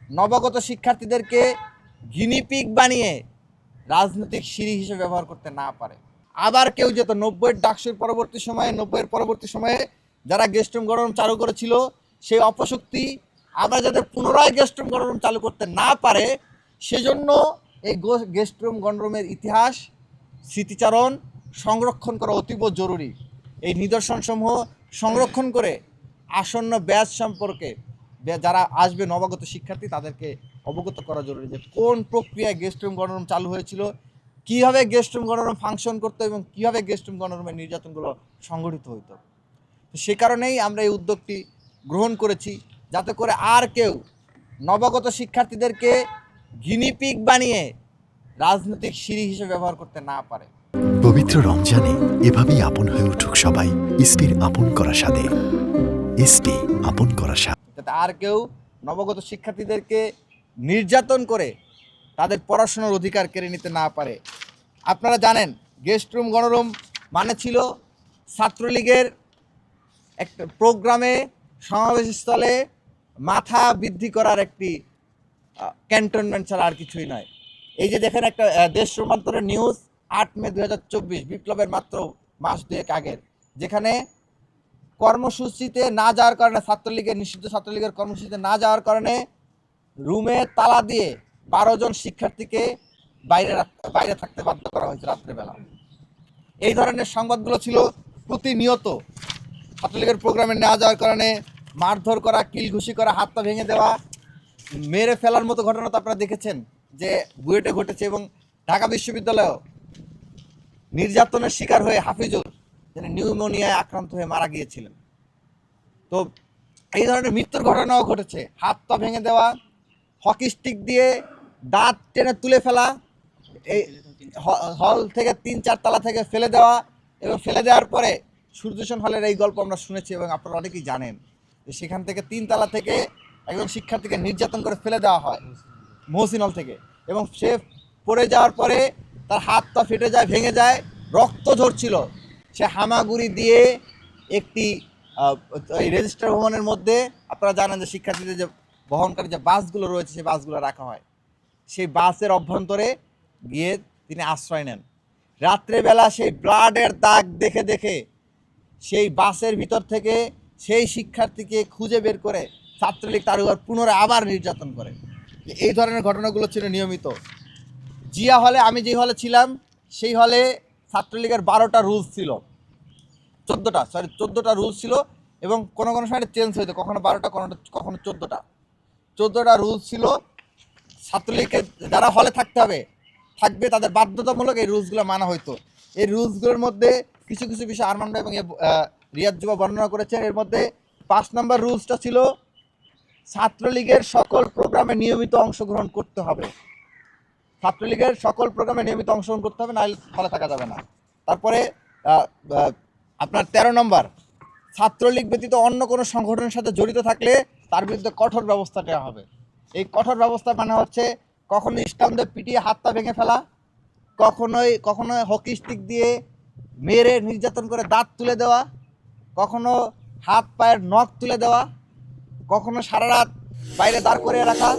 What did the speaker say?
নবাগত শিক্ষার্থীদেরকে গিনিপিগ বানিয়ে রাজনৈতিক সিঁড়ি হিসেবে ব্যবহার করতে না পারে। আবার কেউ যেত 90-এর ডাকসুর পরবর্তী সময়ে 90-এর পরবর্তী সময়ে যারা গেস্টরুম গণরুম চালু করেছিল সেই অপশক্তি আবার যাতে পুনরায় গেস্টরুম গণরুম চালু করতে না পারে সেজন্য এই গেস্টরুম গণরুমের ইতিহাস স্মৃতিচারণ সংরক্ষণ করা অতীব জরুরি। এই নিদর্শনসমূহ সংরক্ষণ করে আসন্ন ব্যাচ সম্পর্কে যারা আসবে নবাগত শিক্ষার্থী তাদেরকে অবগত করা জরুরি যে কোন প্রক্রিয়ায় গেস্টরুম গণরুম চালু হয়েছিল, কীভাবে গেস্টরুম গণরুম ফাংশন করতো এবং কীভাবে গেস্টরুম গণরুমের নির্যাতনগুলো সংগঠিত হইতো। সে কারণেই আমরা এই উদ্যোগটি গ্রহণ করেছি, যাতে করে আর কেউ নবাগত শিক্ষার্থীদেরকে গিনিপিগ বানিয়ে রাজনৈতিক সিঁড়ি হিসেবে ব্যবহার করতে না পারে। পবিত্র রমজানে এভাবেই আপন হয়ে উঠুক সবাই ইসপির আপন করা স্বাদে। ইসপি আপন করা স্বাদ। যাতে আর কেউ নবাগত শিক্ষার্থীদেরকে নির্যাতন করে তাদের পড়াশোনার অধিকার কেড়ে নিতে না পারে। আপনারা জানেন গেস্টরুম গণরুম মানে ছিল ছাত্রলীগের একটা প্রোগ্রামে সমাবেশস্থলে মাথা বৃদ্ধি করার একটি ক্যান্টনমেন্ট ছাড়া আর কিছুই নয়। এই যে দেখেন একটা দেশ রূপান্তরের নিউজ 8 মে 2024 বিপ্লবের মাত্র মাস দুয়েক আগের, যেখানে কর্মসূচিতে না যাওয়ার কারণে নিষিদ্ধ ছাত্রলীগের কর্মসূচিতে না যাওয়ার কারণে রুমে তালা দিয়ে 12 জন শিক্ষার্থীকে বাইরে থাকতে বাধ্য করা হয়েছে রাত্রেবেলা। এই ধরনের সংবাদগুলো ছিল প্রতিনিয়ত। ছাত্রলীগের প্রোগ্রামে না যাওয়ার কারণে মারধর করা, কিল ঘুষি করা, হাত পা ভেঙে দেওয়া, মেরে ফেলার মতো ঘটনা তো আপনারা দেখেছেন যে বুয়েটে ঘটেছে। এবং ঢাকা বিশ্ববিদ্যালয়েও নির্যাতনের শিকার হয়ে হাফিজুর যিনি নিউমোনিয়ায় আক্রান্ত হয়ে মারা গিয়েছিলেন। তো এই ধরনের মৃত্যুর ঘটনাও ঘটেছে। হাত পা ভেঙে দেওয়া, হকি স্টিক দিয়ে দাঁত টেনে তুলে ফেলা, এই হল থেকে 3-4 তলা থেকে ফেলে দেওয়া, এবং ফেলে দেওয়ার পরে সূর্যসেন হলের এই গল্প আমরা শুনেছি এবং আপনারা অনেকেই জানেন যে সেখান থেকে 3 তলা থেকে একজন শিক্ষার্থীকে নির্যাতন করে ফেলে দেওয়া হয় মহসিন হল থেকে, এবং সে পড়ে যাওয়ার পরে তার হাত পা ফেটে যায়, ভেঙে যায়, রক্ত ঝরছিল। সে হামাগুড়ি দিয়ে একটি এই রেজিস্টার ভবনের মধ্যে, আপনারা জানেন যে শিক্ষার্থীদের যে বহনকারী যে বাসগুলো রয়েছে সেই বাসগুলো রাখা হয়, সেই বাসের অভ্যন্তরে গিয়ে তিনি আশ্রয় নেন। রাত্রেবেলা সেই ব্লাডের দাগ দেখে দেখে সেই বাসের ভিতর থেকে সেই শিক্ষার্থীকে খুঁজে বের করে ছাত্রলীগ তার উপর পুনরায় আবার নির্যাতন করে। এই ধরনের ঘটনাগুলো ছিল নিয়মিত। জিয়া হলে, আমি যে হলে ছিলাম সেই হলে ছাত্রলীগের 12টা রুলস ছিল, 14টা রুলস ছিল, এবং কোনো কোনো সময় চেঞ্জ হইতো, কখনো 12টা, কখনো 14টা রুলস ছিল। ছাত্রলীগকে যারা হলে থাকবে তাদের বাধ্যতামূলক এই রুলসগুলো মানা হইতো। এই রুলসগুলোর মধ্যে কিছু কিছু বিষয় আরমান এবং রিয়াদ যুবা বর্ণনা করেছেন। এর মধ্যে 5 নম্বর রুলসটা ছিল ছাত্রলীগের সকল প্রোগ্রামে নিয়মিত অংশগ্রহণ করতে হবে। ছাত্রলীগের সকল প্রোগ্রামে নিয়মিত অংশগ্রহণ করতে হবে, নাহলে হলে থাকা যাবে না। তারপরে আপনার 13 নম্বর, ছাত্রলীগ ব্যতীত অন্য কোনো সংগঠনের সাথে জড়িত থাকলে তার বিরুদ্ধে কঠোর ব্যবস্থা নেওয়া হবে। এই কঠোর ব্যবস্থা মানে হচ্ছে কখনো ইসলামদের পিটিয়ে হাত পা ভেঙে ফেলা, কখনোই হকি স্টিক দিয়ে মেরে নির্যাতন করে দাঁত তুলে দেওয়া, কখনো হাত পায়ের নখ তুলে দেওয়া, কখনো সারা রাত বাইরে দাঁড় করিয়ে রাখা,